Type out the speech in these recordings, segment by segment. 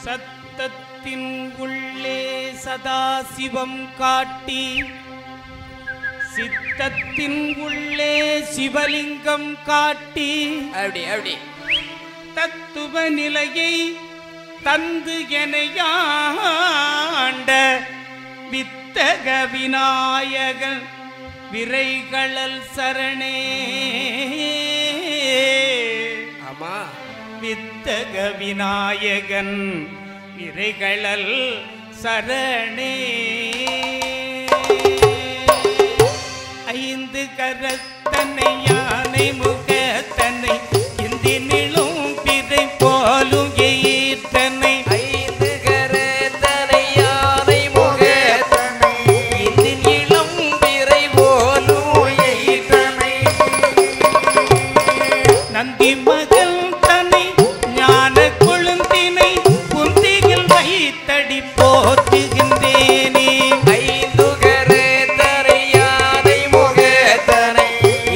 சத்தத்தின் உள்ளே சதாசிவம் காட்டி சித்தத்தின் உள்ளே சிவலிங்கம் காட்டி அப்படி தத்துவ நிலையை தந்து எனையாண்ட வித்தக விநாயகன் விரைகளல் சரணே. ஆமா, வித்தக விநாயகன் விரைகளல் சரணே. ஐந்து கரத்தனை யானை முகத்தனை இந்தி நிலும் பிறை போலும் ஈற்றனை. ஐந்து கரத்தனை யானை முகத்தனை இந்தி நிலும் பிறை போலும் ஈற்றனை. நந்தி மகள் தனை ஞான கொழுந்தினை புந்தியில் வைத்தடி போற்றுகின்றேனே. ஐந்து கரத்தனை யானை முகத்தனை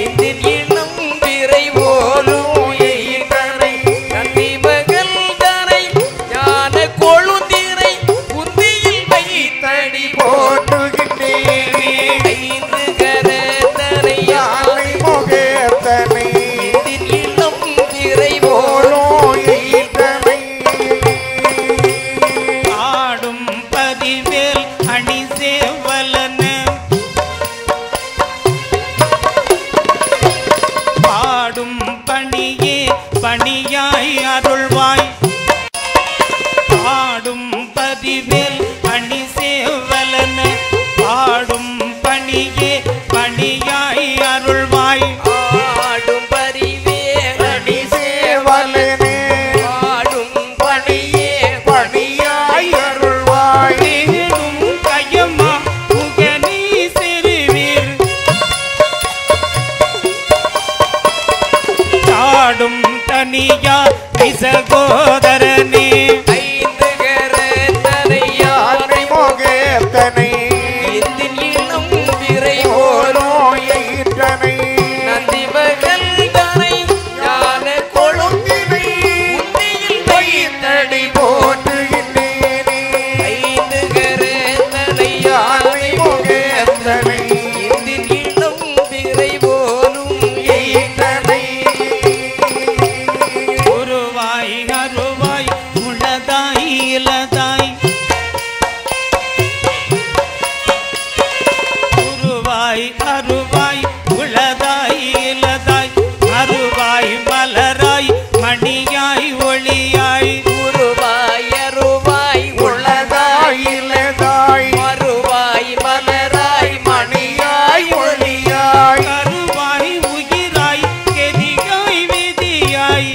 இந்தி நிலும் பிறை போலும் ஈற்றனை. நந்தி மகள் தனை ஞான கொழுந்தினை புந்தியில் வைத்தடி போற்றுகின்றேனே. ஐந்து கரத்தனை யானை முகத்தனை இந்தி நிலும் பிறை போலும் ஈற்றனை. ஆடும் பதிவேல் அணி சேவலன பாடும் பணியே பணியாய் அருள்வாய். பாடும் பதிவேல் அணி சேவலன பாடும் பணியே பணியாய் அருள்வாய். ஆடும் பரிவேலடி சேவலனே ஆடும் பணியே பணியாய் அருள்வாய். தேடும் கயமா முகனி சிறுவீர் சாடும் தனியா சகோதரனே. ஐந்து கரத்தனை யானை முகத்தனை இந்தி நிலும் பிறை போலும் ஈற்றனை. நந்தி மகள் தனை ஞான கொழுந்தினை உந்தியில் வைத்தடி போற்றுகின்றேனே. ஐந்து கரத்தனை யானை முகத்தனை இந்தி நிலும் பிறை போலும் ஈற்றனை. உருவாய் அருவாய் உளதாய் இலதாய் உருவாய் அருவாய் உளதாய் இலதாய் அருவாய் மலராய் மணியாய் ஒளியாய். உருவாய் அருவாய் உள்ளதாய் இலதாய் மறுவாய் மலராய் மணியாய் ஒளியாய். கருவாய் உயிராய் கெதியாய் விதியாய்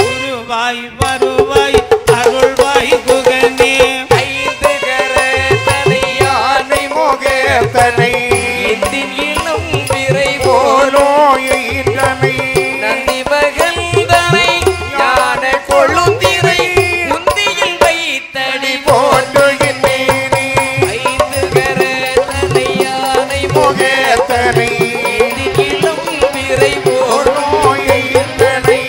உருவாய் வருவாய் அருள்வாய் குகனே. ஐந்து கரத்தனை யானை முகத்தனை இந்தி நிலும் பிறை போலும் ஈற்றனை. நந்தி மகள் தனை ஞான கொழுந்தினை உந்தியில் வைத்தடி போற்றுகின்றேனே. ஐந்து கரத்தனை யானை முகத்தனை இந்தி நிலும் பிறை போலும் ஈற்றனை.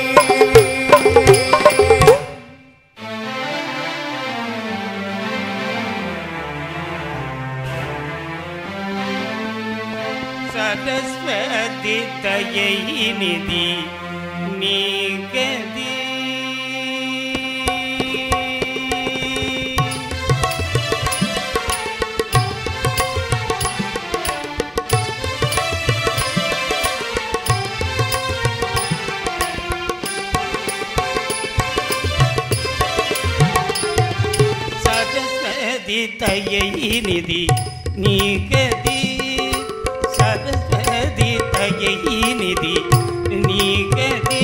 சரஸ்வதி தயை நிதி நீகதி சரஸ்வதி தயை நிதி நீகதி சரஸ்வதி தயை நிதி நீகதி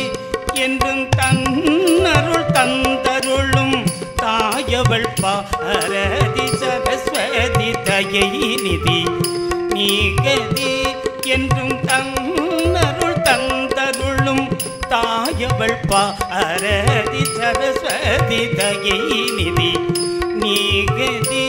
என்றும் தன்னருள் தந்தருளும் தாயவள் பாரதி. சரஸ்வதி தயை நிதி நீகதி என்றும் தன்னருள் தந்தருளும் தாயவள் பாரதி. சரஸ்வதி தயை நிதி நீகதி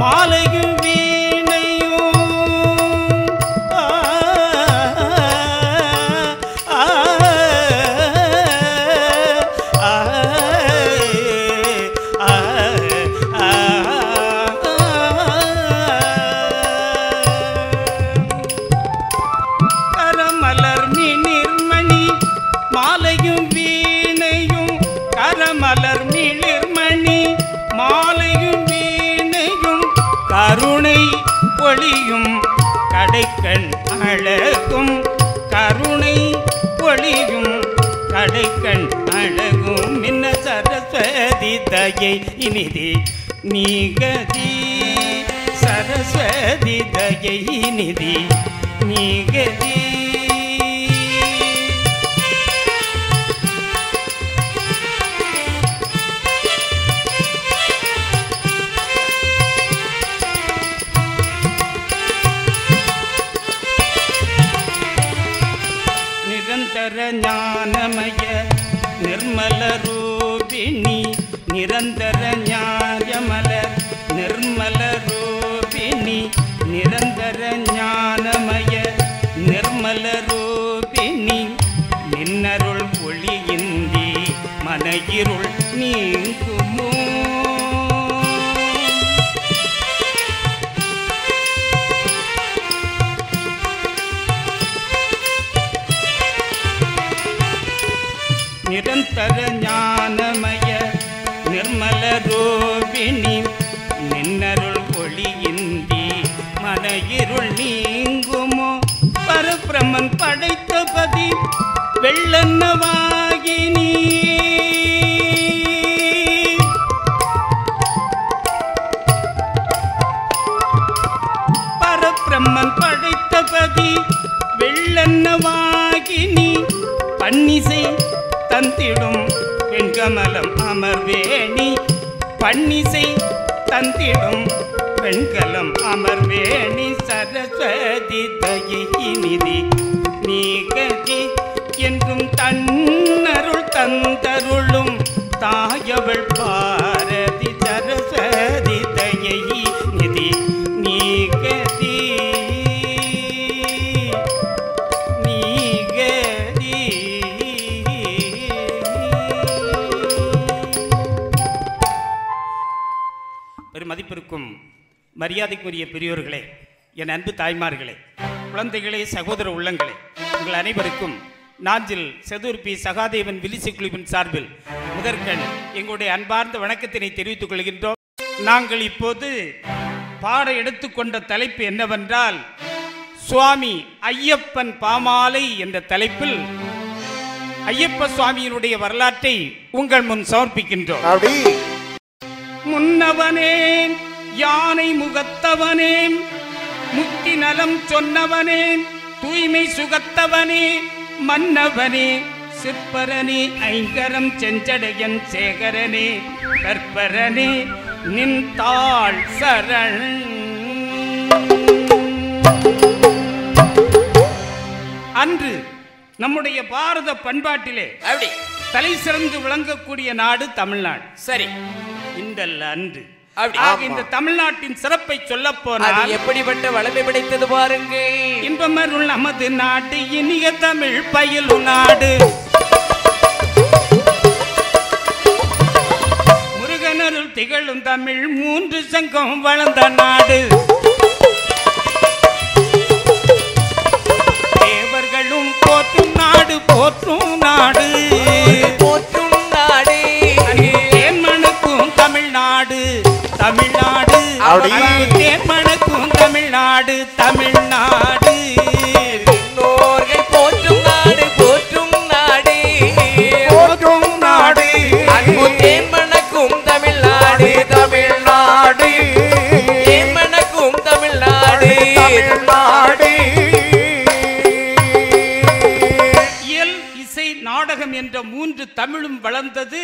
மாலையும் வீணையும் கரமலர் மிளிர்மணி மாலையும் வீணையும் கரமலர் மிளிர்மணி மாலையும் வீணையும் கருணை பொழியும் கடைக்கண் அழகும் கருணை பொழியும் கடைக்கண் அழகும் மின்ன சரஸ்வதி தயை இனிதி நீகதி சரஸ்வதி தயை இனிதி நீகதி நிரந்தர ஞானமய நிர்மல ரூபிணி நிரந்தர ஞானமலர் நிர்மல ரூபிணி நிரந்தர ஞானமய நிர்மல ரூபிணி நின்னருள் ஒளியின்றி மனையிருள் நீங்குமோ நிரந்தர ஞானமய நிர்மல ரூபிணி நின்னருள் ஒளியின்றி மனையிருள் நீங்குமோ பரபிரமன் படைத்த பதி வெள்ளன்னவாகினி பரபிரமன் படைத்த பதி வெள்ளன்னவாகினி பன்னிசை தந்திடும் வெண்கமலம் அமர்வேணி பன்னிசை தந்திடும் வெண்கலம் அமர்வேணி சரஸ்வதி தயினிதி நீகதி என்றும் தன்னருள் தந்தருளும் தாயவள் பாரதி சரஸ்வதி தயை நிதி நீகதி நீகதி. பெருமதிப்பிற்கும் மரியாதைக்குரிய பெரியோர்களே, என் அன்பு தாய்மார்களே, குழந்தைகளே, சகோதர உள்ளங்களே, உங்கள் அனைவருக்கும் நாஞ்சில் செதூர் பி சகாதேவன் விலிசி குழுவின் சார்பில் முதற்கண் எங்களுடைய அன்பார்ந்த வணக்கத்தினை தெரிவித்துக் கொள்கின்றோம். நாங்கள் இப்போது பாட எடுத்துக்கொண்ட தலைப்பு என்னவென்றால், சுவாமி ஐயப்பன் பாமாலை என்ற தலைப்பில் ஐயப்ப சுவாமியினுடைய வரலாற்றை உங்கள் முன் சமர்ப்பிக்கின்றோம். முன்னவனே யானை முகத்தவனே முக்தி நலம் சொன்னவனே தூய்மை சுகத்தவனே மன்னவனே சிற்பரனே ஐங்கரம் செஞ்சடையன் சேகரனே கற்பரனே நின் தாள் சரண். அன்று நம்முடைய பாரத பண்பாட்டிலே அப்படி தலை சிறந்து விளங்கக்கூடிய நாடு தமிழ்நாடு. சரி, இந்தல்ல அன்று. அப்படி இந்த தமிழ்நாட்டின் சிறப்பை சொல்ல போனால் எப்படிப்பட்ட வளமை படைத்தது பாருங்க. இன்பமருள் நமது நாடு இனிய தமிழ் பயிலும் நாடு. முருகனருள் திகழும் தமிழ் மூன்று சங்கம் வளர்ந்த நாடு. தேவர்களும் போற்றும் நாடு போற்றும் நாடு போற்றும் நாடு. தேன்மணக்கும் தமிழ்நாடு தமிழ்நாடு தேன்மணக்கும் தமிழ்நாடு தமிழ்நாடு. முன்னோர்கள் போற்றும் நாடு போற்றும் நாடு போற்றும் நாடு அன்பு தேன்மணக்கும் தமிழ்நாடு தமிழ்நாடு தேன்மணக்கும் தமிழ்நாடு தமிழ்நாடு. இயல் இசை நாடகம் என்ற மூன்று தமிழும் வளர்ந்தது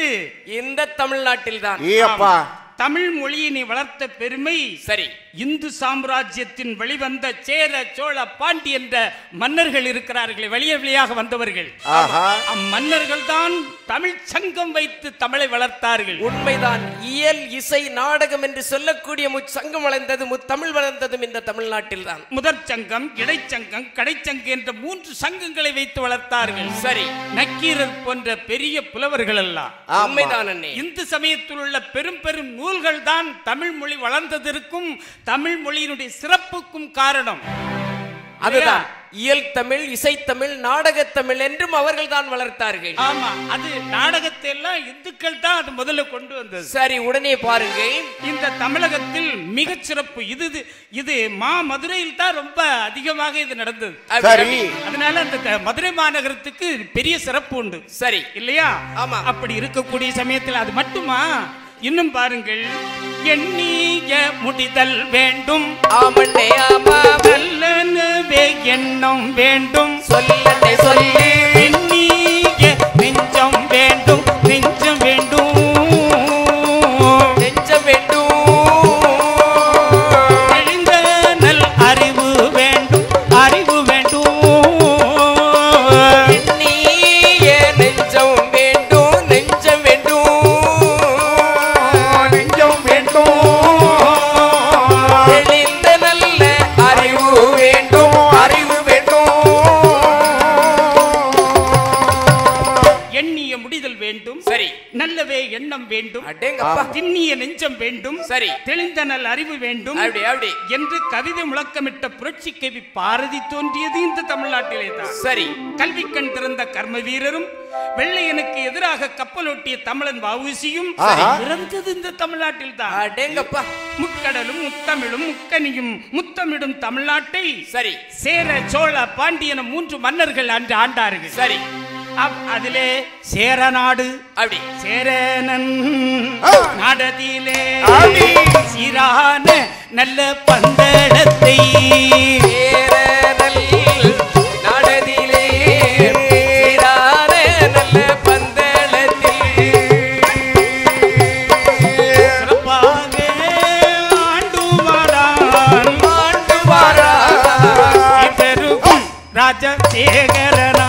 இந்த தமிழ்நாட்டில் தான். ஏப்பா தமிழ் மொழியினை வளர்த்த பெருமை சரி இந்து சாம்ராஜ்யத்தின் வெளிவந்த சேர சோழ பாண்டி என்ற மன்னர்கள் இருக்கிறார்களே, வழியாக வந்தவர்கள். அம்மன்னர்கள் தான் தமிழ் சங்கம் வைத்து தமிழை வளர்த்தார்கள். உண்மைதான். இயல் இசை நாடகம் என்று சொல்லக்கூடிய முச்சங்கம் வளர்ந்தது, முத்தமிழ் வளர்ந்ததும் இந்த தமிழ்நாட்டில் தான். முதற் சங்கம், இடைச்சங்கம், கடைச்சங்கம் என்ற 3 சங்கங்களை வைத்து வளர்த்தார்கள். சரி. நக்கீரர் போன்ற பெரிய புலவர்கள் எல்லாம். உண்மைதான் அண்ணே. இந்து சமயத்தில் உள்ள பெரும் பெரும் நூல்கள் தான் தமிழ் மொழி வளர்ந்ததற்கும் தமிழ் மொழியினுடைய சிறப்புக்கும் காரணம். அதுதான் இயல் தமிழ், இசை தமிழ், நாடக தமிழ் என்றும் அவர்கள் தான் வளர்த்தார்கள். ஆமா, அது நாடகத்தை எல்லாம் இந்துக்கள் தான் அது முதல்ல கொண்டு வந்தது. சரி, உடனே பாருங்க. இந்த தமிழகத்தில் மிக சிறப்பு இது மதுரையில் தான் ரொம்ப அதிகமாக இது நடந்தது. அதனால அந்த மதுரை மாநகரத்துக்கு பெரிய சிறப்பு உண்டு. சரி இல்லையா? ஆமா. அப்படி இருக்கக்கூடிய சமயத்தில் அது மட்டுமா, இன்னும் பாருங்கள். எண்ணிய முடிதல் வேண்டும், ஆமண்ணே ஆமா. நல்லனவே எண்ணம் வேண்டும், சொல்லண்ணே சொல்லி. எண்ணிய நெஞ்சம் வேண்டும், நெஞ்சம் வேண்டும், நெஞ்சம் வேண்டும். தெளிந்த நல் அறிவு வேண்டும், அறிவு வேண்டும். எண்ணிய நெஞ்சம் வேண்டும், நெஞ்சம் வேண்டும், நெஞ்சம் வேண்டும். தெளிந்த நல்ல அறிவு வேண்டும், அறிவு வேண்டும். எண்ணிய முடிதல் வேண்டும், சரி. நல்லவே எண்ணம் வேண்டும், அடேங்கப்பா. திண்ணிய நெஞ்சம் வேண்டும், சரி. தெளிந்த நல் அறிவு வேண்டும் அப்படி என்று கவிதை முழக்கமிட்ட புரட்சி கவி பாரதி தோன்றியது இந்த தமிழ்நாட்டிலே தான். சரி. கல்வி கண் திறந்த கர்ம வீரரும் வெள்ளையனுக்கு எதிராக கப்பலோட்டிய தமிழன் வஉசியும் பிறந்தது இந்த தமிழ்நாட்டில் தான். அடேங்கப்பா. முக்கடலும் முத்தமிழும் முக்கனியும் முத்தமிடும் தமிழ்நாட்டை சரி. சேர சோழ பாண்டியன 3 மன்னர்கள் அன்று ஆண்டார்கள். சரி. அதிலே சேரநாடு, அப்படி சேரனன் நாடதிலே சீரான நல்ல பந்தளத்தை, சேரனல் நாடதிலே சீரான நல்ல பந்தளத்தில் சிறப்பாக ஆண்டு வாரான் பெருகும் ராஜசேகரனா.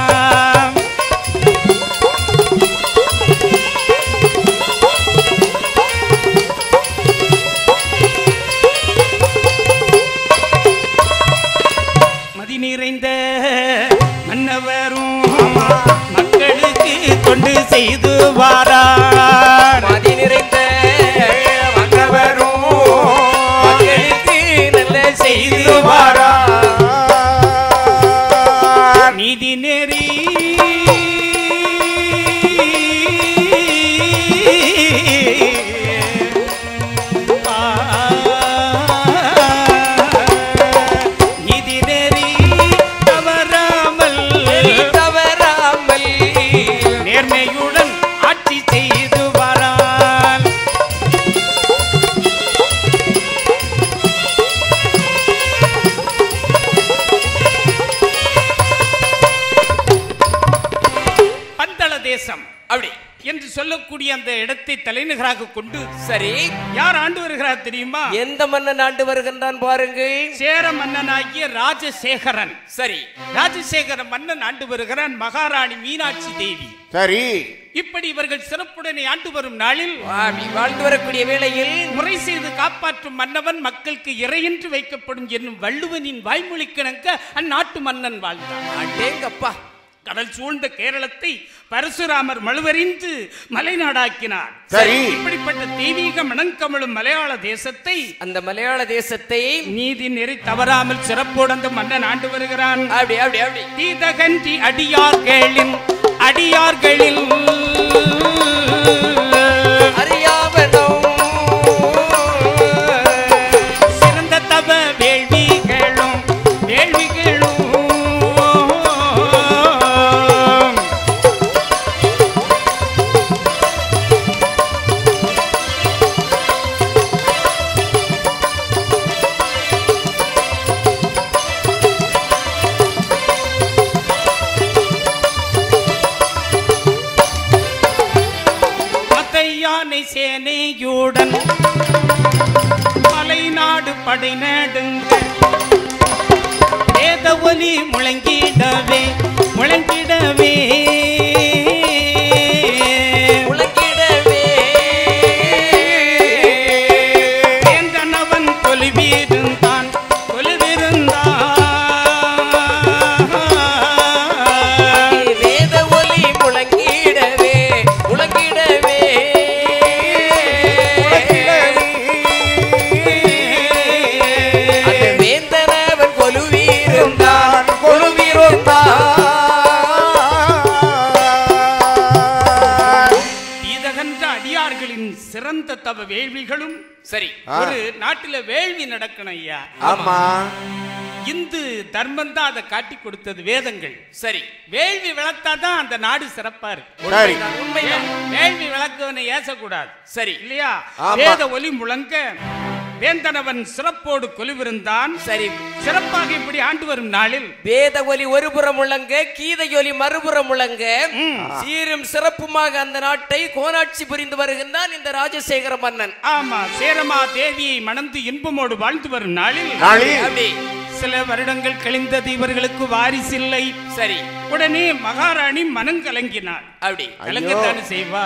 மதி நிறைந்த மன்னவரும் மக்களுக்கு தொண்டு செய்து வாரார். மதி நிறைந்த மன்னவரும் மக்களுக்கு நல்ல செய்து வாரான். நீதி நெறி நீதி நெறி தவறாமல் நேர்மையுடன் ஆட்சி செய்து வரான். பந்தள தேசம் அப்படி என்று சொல்லக்கூடிய அந்த இடத்தை தலைநகராக கொண்டு சரி. யார் ஆண்டு வருகிறார் தெரியுமா? எந்த மன்னன் ஆண்டு வருகின்றான் பாருங்கள். சேர மன்னனாகிய ராஜசேகரன். சரி. ராஜசேகர மன்னன் ஆண்டு வருகிறான். மகாராணி மீனாட்சி தேவி. சரி. இப்படி இவர்கள் சிறப்புடனே ஆண்டு வரும் நாளில் வாழ்ந்து வரக்கூடிய வேளையில் முறை செய்து காப்பாற்றும் மன்னவன் மக்களுக்கு இறையென்று வைக்கப்படும் என்னும் வள்ளுவனின் வாய்மொழிக்கிணங்க அந்நாட்டு மன்னன் வாழ்ந்தான். அடேங்கப்பா. கடல் சூழ்ந்த கேரளத்தை பரசுராமர் மழுவறிந்து மலைநாடாக்கினார். சரி. இப்படிப்பட்ட தெய்வீக மணங்கமழும் மலையாள தேசத்தை, அந்த மலையாள தேசத்தை நீதி நெறி தவறாமல் சிறப்போடு அந்த மன்னன் ஆண்டு வருகிறான். அப்படி தீதகன்றி அடியார்களில் அறியாவனோ சிறந்த தவ வேள்விகளும் நடை நடுங்க வேத ஒலி முழங்கிடவே முழங்கிடவே முழங்கிடவே வேந்தனவன் கொலுவிருந்தான் கொலுவிருந்தான் வேத ஒலி முழங்கிடவே முழங்கிடவே அந்த வேந்தனவன் கொலுவிருந்தான் இதகன்ற அடியார்களின் சிறந்த தவ வேள்விகளும் சரி ஒரு நாட்டில வேள்வி நடக்கணும் ஐயா. ஆமா இந்து தர்மம் தான் அதை காட்டி கொடுத்தது வேதங்கள். சரி வேள்வி விளத்தாதான் அந்த நாடு சிறப்பா இருக்கு. சரி உண்மைதான் வேள்வி விளக்குவனை ஏசக்கூடாது சரி இல்லையா? ஆமா. வேத ஒலி முழங்க வேந்தனவன் சிறப்போடு கொலுவிருந்தான். சரி சிறப்பாக இப்படி ஆண்டு வரும் நாளில் வேத ஒலி ஒருபுறம் முழங்க கீதை ஒலி மறுபுறம் முழங்க சீரும் சிறப்புமாக அந்த நாட்டை கோனாட்சி புரிந்து வருகின்றான் இந்த ராஜசேகர மன்னன். ஆமா, சேரமா தேவியை மணந்து இன்பமோடு வாழ்ந்து வரும் நாளில் அப்படி சில வருடங்கள் கழிந்தது. இவர்களுக்கு வாரிசில்லை. சரி உடனே மகாராணி மனம் கலங்கினாள். அப்படி கலங்கத்தானே செய்வா.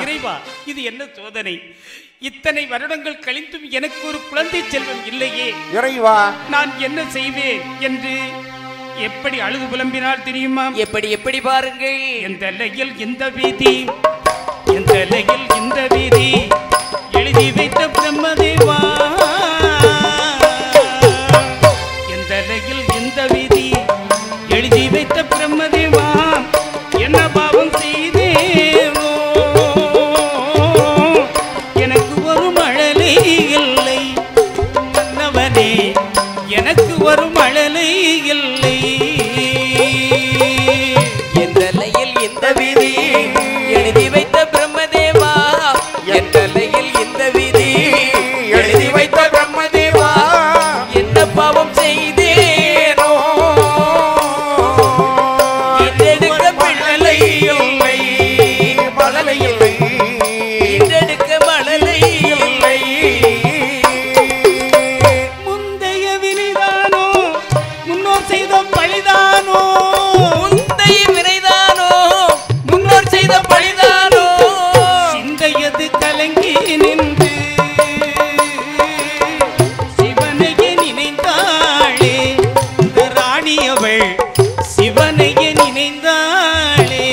இறைவா, இது என்ன சோதனை? இத்தனை வருடங்கள் கழிந்தும் எனக்கு ஒரு குழந்தை செல்வம் இல்லையே, இறைவா நான் என்ன செய்வேன் என்று எப்படி அழுது புலம்பினாள் தெரியுமா? எப்படி எப்படி பாருங்கள். எந்த எல்லையில் இந்த வீதி, எந்த எல்லையில் இந்த வீதி எழுதி வைத்த பிரம்மதேவா, எந்த எல்லையில் இந்த வீதி எழுதி வைத்த பிரம்மதேவா, என்ன பாவம் செய்தேனோ, எனக்கு ஒரு மழலை இல்லை மன்னவனே, எனக்கு ஒரு மழலை இல்லை. எந்த எல்லையில் இந்த வீதி எழுதி வைத்த பிரம்மதேவா, எந்த எல்லையில் இந்த வீதி எழுதி வைத்த பிரம்மதேவா, என்ன பாவம் செய்தேனோ, இன்றெடுக்க பிள்ளை இல்லை மழலை இல்லை இன்றெடுக்க மழலை இல்லை. முந்தைய வினைதானோ முன்னோர் செய்த பழிதானோ, முந்தைய வினைதானோ முன்னோர் செய்த பழிதானோ, சிந்தையது கலங்கி நின்று சிவனையே நினைந்தாளே இந்த ராணியவள், சிவனையே நினைந்தாளே.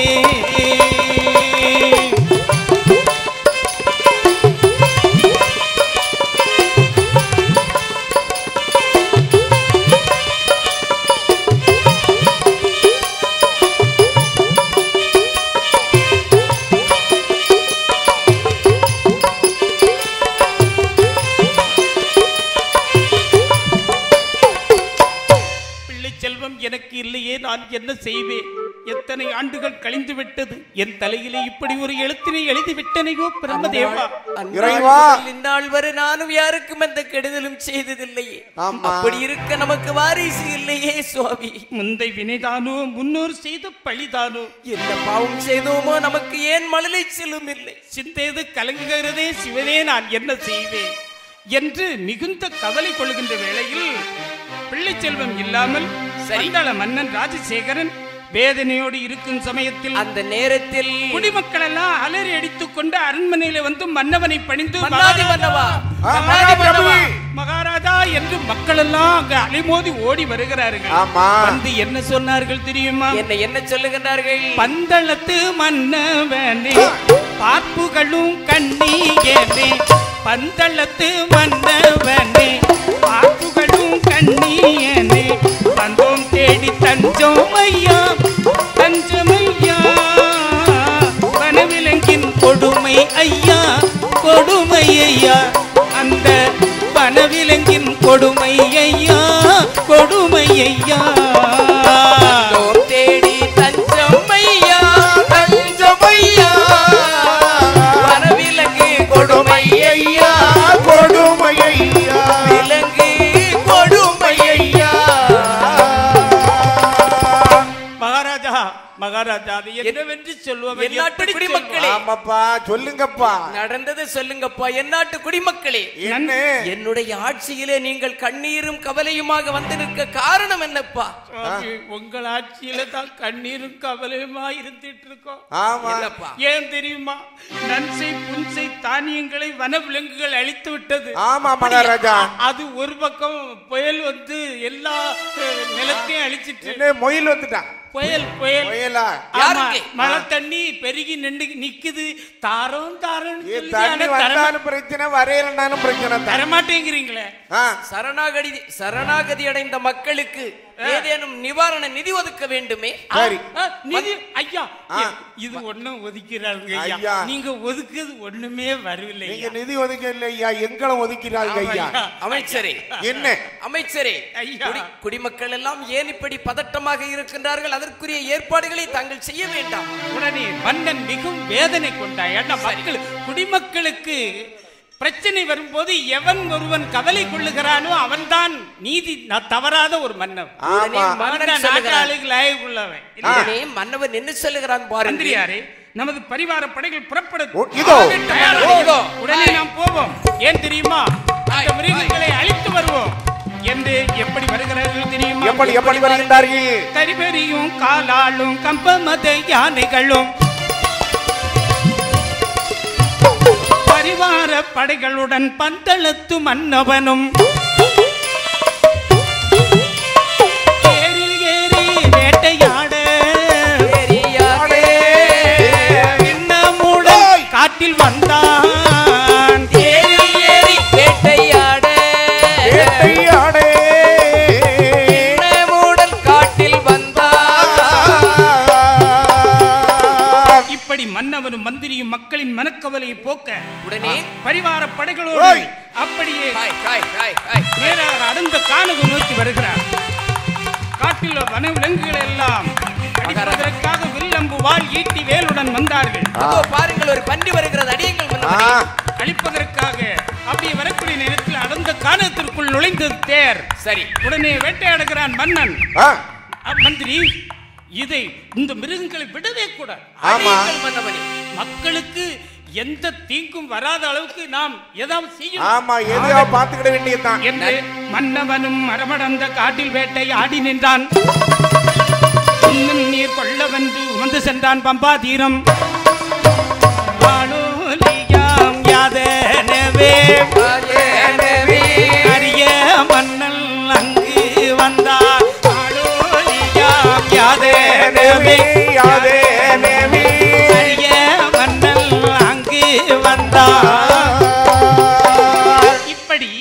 பிள்ளை செல்வம் எனக்கு இல்லையே, நான் என்ன செய்வேன்? எத்தனை ஆண்டுகள் கழிந்து விட்டது, என் தலையிலே இப்படி ஒரு எழுத்தினை எழுதி விட்டனையோ பிரம்மதேவா. இறைவா. இந்நாள் வரை நானும் யாருக்கும் எந்த கெடுதலும் செய்ததில்லையே, ஆமா. அப்படி இருக்க நமக்கு வாரிசு இல்லையே சுவாமி. முந்தை வினைதானோ முன்னோர் செய்த பழிதானோ, என்ன பாவம் செய்தோமோ நமக்கு ஏன் மழலை செல்லும் இல்லை. சிந்தையது கலங்குகிறதே சிவனே, நான் என்ன செய்வேன் என்று மிகுந்த கவலை கொள்கின்ற வேளையில் பிள்ளை செல்வம் இல்லாமல் சந்தாள மன்னன் ராஜசேகரன் வேதனையோடு இருக்கும் சமயத்தில் அந்த நேரத்தில் குடிமக்கள் எல்லாம் அலறி அடித்துக் கொண்டு அரண்மனையில வந்து மன்னவனை பணிந்து மன்னாதி மன்னவா, மன்னாதி மன்னவா, மகாராஜா என்று மக்கள் எல்லாம் அங்க அலைமோதி ஓடி வருகிறார்கள். ஆமா. வந்து என்ன சொன்னார்கள் தெரியுமா? என்ன என்ன சொல்லுகின்றார்கள்? பந்தளத்து மன்னவனே பார்ப்புகளும் கண்ணீயனே, பந்தளத்து மன்னவனே பார்ப்புகளும் கண்ணீயனே, பந்தோம் தேடி தஞ்சோம் ஐயா தஞ்சமையா, வனவிலங்கின் கொடுமை ஐயா கொடுமை ஐயா, அந்த வனவிலங்கின் கொடுமை ஐயா கொடுமை ஐயா, பந்தோம் தேடி தஞ்சமையா தஞ்சமையா, வனவிலங்கு கொடுமை ஐயா கொடுமையா, விலங்கு கொடுமை ஐயா. மகாராஜா மகாராஜா அது என்னவென்று சொல்லுவோம்? எந்நாட்டு குடிமக்களே, ஆமாப்பா சொல்லுங்கப்பா. நடந்தது சொல்லுங்கப்பா. எந்நாட்டு குடிமக்களே, என்ன என்னுடைய ஆட்சியிலே நீங்கள் கண்ணீரும் கவலையுமாக வந்து நிற்க காரணம் என்னப்பா? சுவாமி, உங்கள் ஆட்சியில தான் கண்ணீரும் கவலையுமா இருந்துட்டு இருக்கோம். ஆமா என்னப்பா? ஏன் தெரியுமா? நன்சை புன்சை தானியங்களை வனவிலங்குகள் அழித்து விட்டது. ஆமா மகாராஜா. அது ஒரு பக்கம் புயல் வந்து எல்லா நிலத்தையும் அழிச்சிட்டு. என்ன மொயில் வந்துட்டான்? புயல் புயலா? யாருக்கு? மழை தண்ணி பெருகி நிக்குது. தாரம் தாரம் தண்ணி வந்தாலும் பிரச்சனை, வரையலனாலும் பிரச்சனை. தரமாட்டேங்கிறீங்களே. சரணாகதி அடைந்த மக்களுக்கு ஏதேனும் நிவாரண நிதி ஒதுக்க வேண்டுமே. சரி, நிதி ஐயா, இது ஒண்ணும் ஒதுக்கிறாங்க ஐயா. நீங்க ஒதுக்குது ஒண்ணுமே வரவில்லை. நீங்க நிதி ஒதுக்கல ஐயா, எங்களும் ஒதுக்கிறாங்க ஐயா. அமைச்சரே, என்ன அமைச்சரே, ஐயா, குடிமக்கள் எல்லாம் ஏன் இப்படி பதட்டமாக இருக்கின்றார்கள்? அதற்குரிய ஏற்பாடுகளை தாங்கள் செய்ய வேண்டாம். உடனே மன்னன் மிகவும் வேதனை கொண்டாய். மக்கள் குடிமக்களுக்கு பிரச்சனை வரும்போது எவன் ஒருவன் கவலை கொள்ளுகிறானோ அவன்தான் நீதி தவறாத ஒரு மன்னன். மன்னவன் என்ன சொல்லுகிறான் பாருங்க. நமது பரிவார படைகள் புறப்பட உடனே நாம் போவோம். ஏன் தெரியுமா? அந்த மிருகங்களை அழித்து வருவோம் என்று எப்படி வருகிறார்கள் தெரியுமா? எப்படி வருகிறார்கள்? கரிபெரியும் காலாலும் கம்பமத யானைகளும் பரிவார படைகளுடன் பந்தளத்து மன்னவனும் ஏறில் ஏறி வேட்டையாட இன்னமுடன் காட்டில் வந்தான். ஏறில் ஏறி வேட்டையாட இன்னமுடன் காட்டில் வந்தான். இப்படி மன்னவனும் மந்திரியும் மக்களின் மனக்கவலையை போக்க உடனே பரிவார படைகளோடு அப்படியே நேராக அடர்ந்த கானகம் நோக்கி வருகிறார். காட்டில் வனவிலங்குகள் எல்லாம் அடிப்பதற்காக வில்லம்பு வாள் ஈட்டி வேலுடன் வந்தார்கள். பாருங்கள், ஒரு பன்றி வருகிறது, அடியுங்கள். அழிப்பதற்காக அப்படியே வரக்கூடிய நேரத்தில் அடர்ந்த கானகத்திற்குள் நுழைந்தது தேர். சரி, உடனே வேட்டையாடுகிறான் மன்னன். மந்திரி, இதை இந்த மிருகங்களை விடவே கூடாது. மக்களுக்கு எந்த தீங்கும் வராத அளவுக்கு நாம் ஏதாவது செய்யணும் பார்த்துக்கிட வேண்டியதுதான் என்று மன்னவனும் மரமடந்த காட்டில் வேட்டை ஆடி நின்றான். நீர் கொள்ள வந்து உமந்து சென்றான் பம்பா தீரம். அரிய மன்னல் அங்கு வந்தார். இப்படி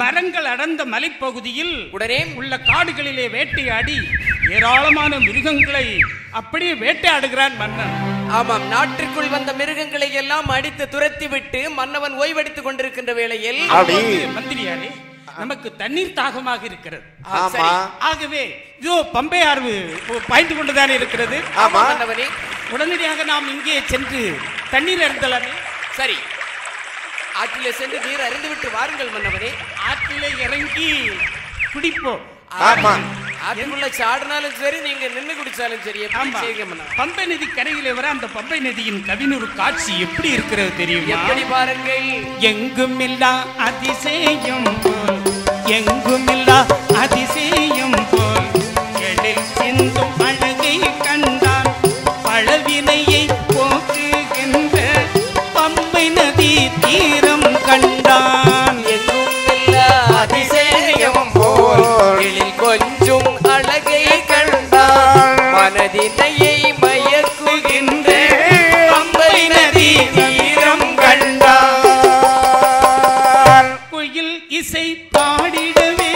மரங்கள் அடர்ந்த மலைப்பகுதியில் உடனே உள்ள காடுகளிலே வேட்டையாடி ஏராளமான மிருகங்களை அப்படியே வேட்டையாடுகிறான் மன்னன். ஆமாம், நாட்டிற்குள் வந்த மிருகங்களை எல்லாம் அடித்து துரத்தி விட்டு மன்னவன் ஓய்வெடுத்துக் கொண்டிருக்கின்ற வேளையில் மந்திரியாரே, நமக்கு தண்ணீர் தாகமாக இருக்கிறது. ஆகவே இதோ பம்பை ஆறு பாய்ந்து கொண்டுதான் இருக்கிறது. உடனடியாக நாம் இங்கே சென்று தண்ணீர் அருந்தலாமே. சரி, ஆற்றிலே சென்று நீர் அருந்து விட்டு வாருங்கள் மன்னவனே. ஆற்றிலே இறங்கி குடிப்போம். ஆற்றுக்குள்ள சாடினாலும் சரி, நீங்க நின்று குடிச்சாலும் சரி. பம்பை நதி கரையிலே வர அந்த பம்பை நதியின் கவினொரு காட்சி எப்படி இருக்கிறது தெரியும்? எப்படி பாருங்கள். எங்கும் இல்லா அதிசயம் போல், எங்கும் இல்லா அதிசயம் போல் எழில் சிந்தும் அழகை கண்டான். பழவினையை போக்குகின்ற பம்பை நதி தீரம் கண்டான். எங்கும் இல்லா அதிசயம் போல் எழில் கொஞ்சம் அழகை கண்டான். மனதினையை மயக்குகின்ற பம்பை நதி தீரம் கண்டான். குயில் இசை பாடிடவே,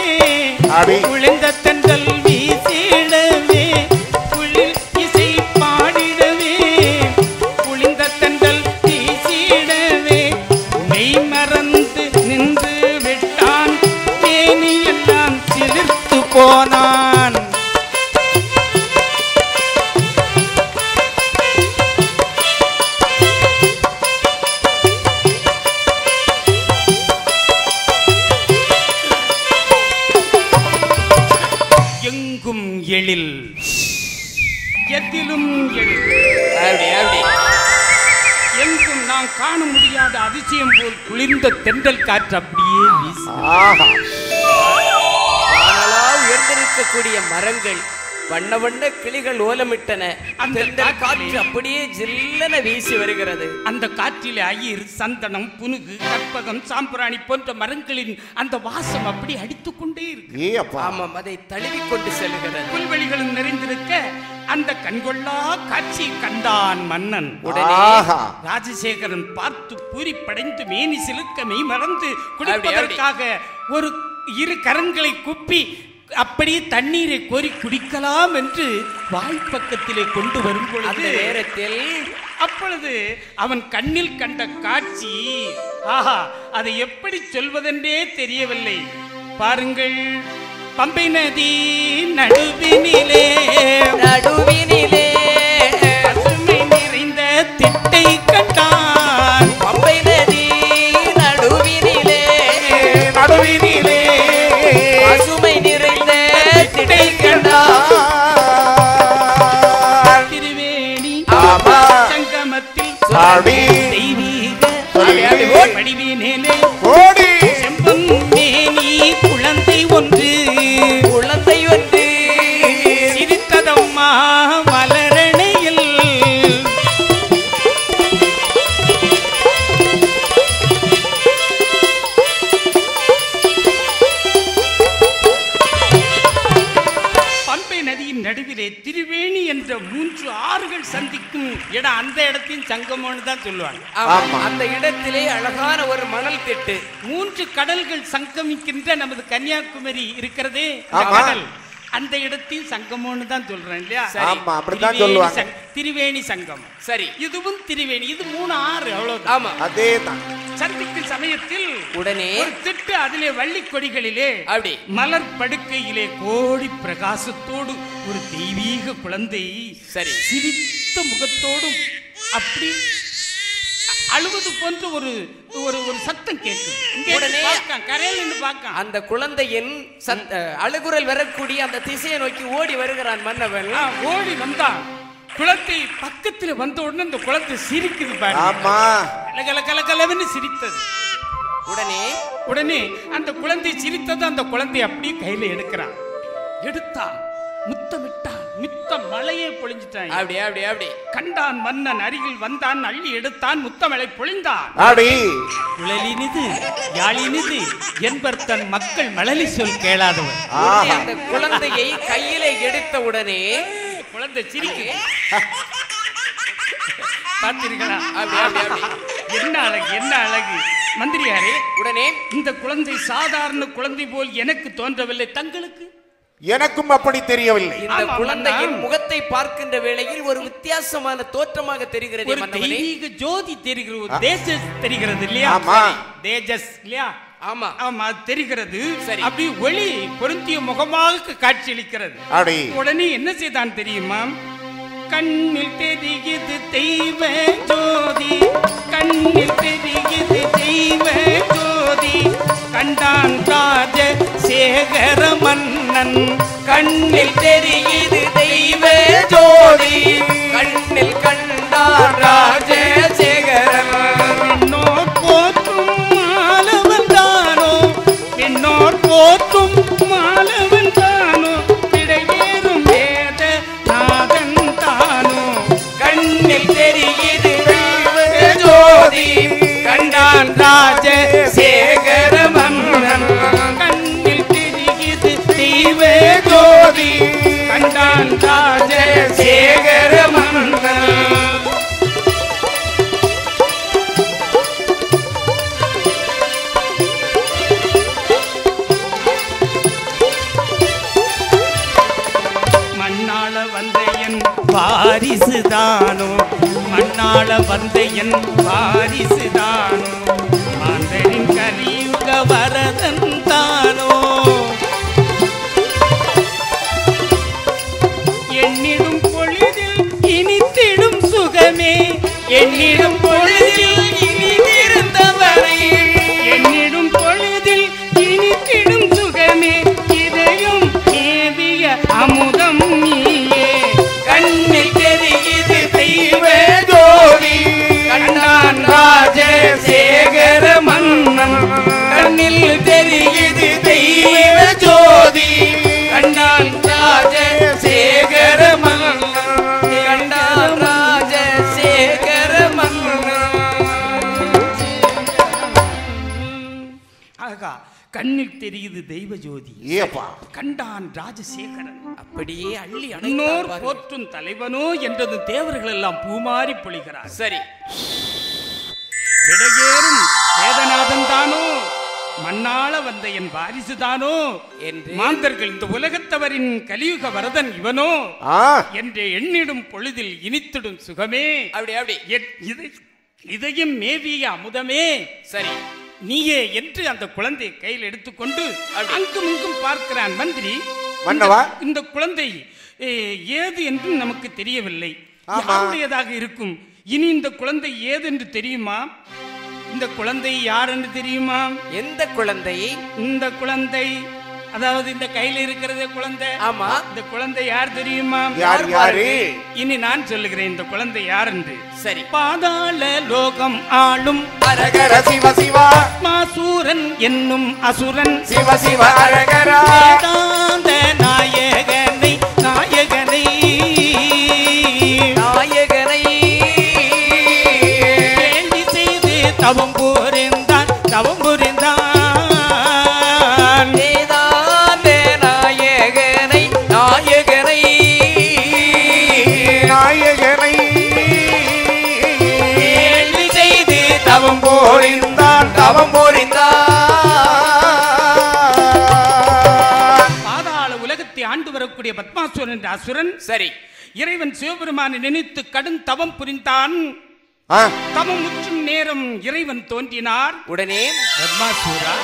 குளிர்ந்த தென்றல் வீசிடவே, குளிர் இசை பாடிடவே, குளிர்ந்த தென்றல் வீசிடவே, மெய் மறந்து நின்று விட்டான். தேனியெல்லாம் சிலிர்த்து போனான். எங்கும் எழில் எதிலும் எழு. அப்படி அப்படி எங்கும் நாம் காண முடியாத அதிசயம் போல் குளிர்ந்த தென்றல் காற்று அப்படியே வீசு. ஆஹா வானலா உயர்ந்திருக்கக்கூடிய மரங்கள் வண்ண வண்ண கிளிகள் ஓலமிட்டன. அந்த காற்று அப்படியே ஜில்லென வீசி வருகிறது. அந்த காற்றிலே அயிர், சந்தனம், புனுகு, கற்பகம், சாம்பிராணி போன்ற மரங்களின் அந்த வாசம் அப்படி அடித்துக் கொண்டே இருக்கு. ஏ அப்பா ஆமாம், அதை தழுவிக்கொண்டு செல்கிறது. புல்வெளிகளும் நிறைந்திருக்க அந்த கண்கொள்ளா காட்சி கண்டான் மன்னன். உடனே ஆஹா ராஜசேகரன் பார்த்து பூரிப்படைந்து மேனி சிலுக்க மெய் மறந்து குடிப்பதற்காக ஒரு இரு கரங்களை குப்பி அப்படியே தண்ணீரை கோரி குடிக்கலாம் என்று வாய்ப்பக்கத்திலே கொண்டு வரும் பொழுது நேரத்தில் அப்பொழுது அவன் கண்ணில் கண்ட காட்சி, ஆஹா, அதை எப்படி சொல்வதென்றே தெரியவில்லை. பாருங்கள், பம்பை நதி நடுவினிலே நடுவினிலே பசுமை நிறைந்த திட்டை கண்டான். பம்பை நதி நடுவினிலே நடுவினிலே பசுமை நிறைந்த திட்டை கண்டான். திருவேணி ஆமா சங்கமத்தில் சாடி தெய்வீக சொல்லி வடிவினிலே ஓடி செம்பன் மேனி குழந்தை ஒன்று குழந்தை ஒன்று சிரித்ததம்மா மலரணையில். பம்பை நதியின் நடுவிலே திருவேணி என்ற 3 ஆறுகள் சந்திக்கும் இடம். அந்த இடத்தின் சங்கமம்னு தான் சொல்லுவாங்க. ஆமாம், அந்த இடத்திலே அழகான ஒரு மணல் திட்டு. 3 கடல்கள் சங்கமிக்கின்ற நமது கன்னியாகுமரி இருக்கிறதே, ஆமா. கடல், அந்த இடத்தின் சங்கமம்னு தான் சொல்றேன் இல்லையா? ஆமா, அப்படித்தான் திரிவேணி சொல்லுவாங்க. திரிவேணி சங்கம். சரி, இதுவும் திரிவேணி, இது 3 ஆறு, அவ்வளவுதான். ஆமா. அதேதான் சந்திக்கும் சமயத்தில் உடனே ஒரு திட்டு, அதிலே வள்ளி கொடிகளிலே அப்படி மலர் படுக்கையிலே கோடி பிரகாசத்தோடு ஒரு தெய்வீக குழந்தை சரி சிரித்த முகத்தோடும் அப்படி அழுவது போன்ற ஒரு ஒரு ஒரு சத்தம் கேட்கும். உடனே கரையில் நின்று பார்க்க அந்த குழந்தையின் அழுகுரல் வரக்கூடிய அந்த திசையை நோக்கி ஓடி வருகிறான் மன்னவன். ஓடி வந்தான். குளத்தை பக்கத்துல வந்த உடனே அந்த குளத்தை சிரிக்குது பாரு. ஆமா கலகலகலன்னு சிரித்தது. உடனே அந்த குழந்தை சிரித்தது. அந்த குழந்தை அப்படியே கையில எடுக்கிறான். எடுத்தான், முத்தமிட்டான், மித்த மழையை பொழிஞ்சிட்டான். அப்படி அப்படி அப்படி கண்டான் மன்னன், அருகில் வந்தான், அள்ளி எடுத்தான், முத்தமழை பொழிந்தான். ஆடி குழலினிது யாழினிது என்பர் தன் மக்கள் மழலி சொல் கேளாதவர். அந்த குழந்தையை கையிலே எடுத்த உடனே குழந்தை சிரிக்குது. பார்த்தீர்களா? அப்படி அப்படி அப்படி என்ன அழகு, என்ன அழகு மந்திரியாரே. உடனே இந்த குழந்தை சாதாரண குழந்தை போல் எனக்கு தோன்றவில்லை, தங்களுக்கு? எனக்கும் அப்படி தெரியவில்லை. இந்த குழந்தையின் முகத்தை பார்க்கின்ற வேளையில் ஒரு வித்தியாசமான தோற்றமாக தெரிகிறது. ஒரு தெய்வீக ஜோதி தெரிகிறது, ஒரு தேஜஸ் தெரிகிறது இல்லையா? ஆமா. தேஜஸ் இல்லையா? ஆமா ஆமா, தெரிகிறது. சரி. அப்படி ஒளி பொருந்திய முகமாக காட்சியளிக்கிறது. ஆடி உடனே என்ன செய்தான் தெரியுமா? கண்ணில் தெரிகிறது தெய்வ ஜோதி, கண்ணில் தெரிகிறது தெய்வ ஜோதி, கண்டான் ராஜ சேகர மன்னன், கண்ணில் தெரிகிறது தெய்வ ஜோதி, கண்ணில் கண்டான் ராஜசேகரன். பெண்ணோர் போற்றும் மாலவன் தானோ, பெண்ணோர் போற்றும் மாலவன் தானோ, இடையேறும் வேத நாதன் தானோ, கண்ணில் தெரிகிறது தெய்வ ஜோதி, கண்டான் ராஜசேகர மன்னன். கண்ணில் தெரிகிறது தெய்வ ஜோதி, கண்டான் ராஜசேகர மன்னன். மண்ணாள வந்த என் வாரிசுதானோ, மண்ணாள வந்த என் வாரிசுதானோ, மாந்தரின் கலியுக வரதன் தானோ, எண்ணிடும் பொழுதில் இனித்திடும் சுகமே, எண்ணிடும் பொழுதில் இனித்திருந்தவரை, எண்ணிடும் பொழுதில் இனித்திடும் சுகமே, இதையும் ஏவிய அமுதம் நீயே, கண்ணில் கண்ணில் தெரியுது தெய்வ ஜோதி. ஏப்பா கண்டான் ராஜசேகரன். அப்படியே அள்ளி இன்னோர் அணைத்தார். போற்றும் தலைவனோ என்றது தேவர்கள் எல்லாம் பூமாரி பொழிகிறார். சரி, விடையேறும் வேதநாதன் தானோ, மண்ணாள வந்த என் வாரிசு தானோ என்று மாந்தர்கள் இந்த உலகத்தவரின் கலியுக வரதன் இவனோ ஆ என்று எண்ணிடும் பொழுதில் இனித்திடும் சுகமே, அப்படி இதையும் மேவிய அமுதமே, சரி நீயே என்று அந்த குழந்தை கையில் எடுத்துக்கொண்டு அங்கும் இங்கும் பார்க்கிறான் மந்திரி. மன்னவா, இந்த குழந்தை ஏது என்று நமக்கு தெரியவில்லை, ஆமா. யாருடையதாக இருக்கும்? இனி இந்த குழந்தை ஏது என்று தெரியுமா? இந்த குழந்தை யார் என்று தெரியுமா? எந்த குழந்தை? இந்த குழந்தை, அதாவது இந்த கையில் இருக்கிறதே குழந்தை. ஆமா. இந்த குழந்தை யார் தெரியுமா? யாரு? இனி நான் சொல்லுகிறேன் இந்த குழந்தை யார் என்று. சரி. பாதாள லோகம் ஆளும் அரகர சிவ சிவா, மாசூரன் என்னும் அசுரன், சிவ சிவ அரகரா, வேதாந்த நாயகனை நாயகனை நாயகனை வேண்டி செய்து தவம் புரிந்தான் தவம் புரிந்தான். வேதாந்த நாயகனை நாயகனை நாயகனை வேண்டி செய்து தவம் போரிந்தான் தவம் போரிந்தான். பாதாள உலகத்தை ஆண்டு வரக்கூடிய பத்மாசுரன் என்ற அசுரன் சரி இறைவன் சிவபெருமானை நினைத்து கடும் தவம் புரிந்தான். ஆ, தவம் முற்றும் நேரம் இறைவன் தோன்றினார். உடனே பத்மாசூரா,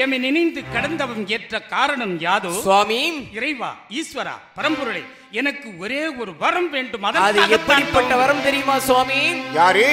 எமை நினைந்து கடந்தவன் ஏற்ற காரணம் யாதோ? சுவாமி, இறைவா, ஈஸ்வரா, பரம்பொருளை, எனக்கு ஒரே ஒரு வரம் வேண்டும். அது எப்படிப்பட்ட வரம் தெரியுமா சுவாமி? யாரு?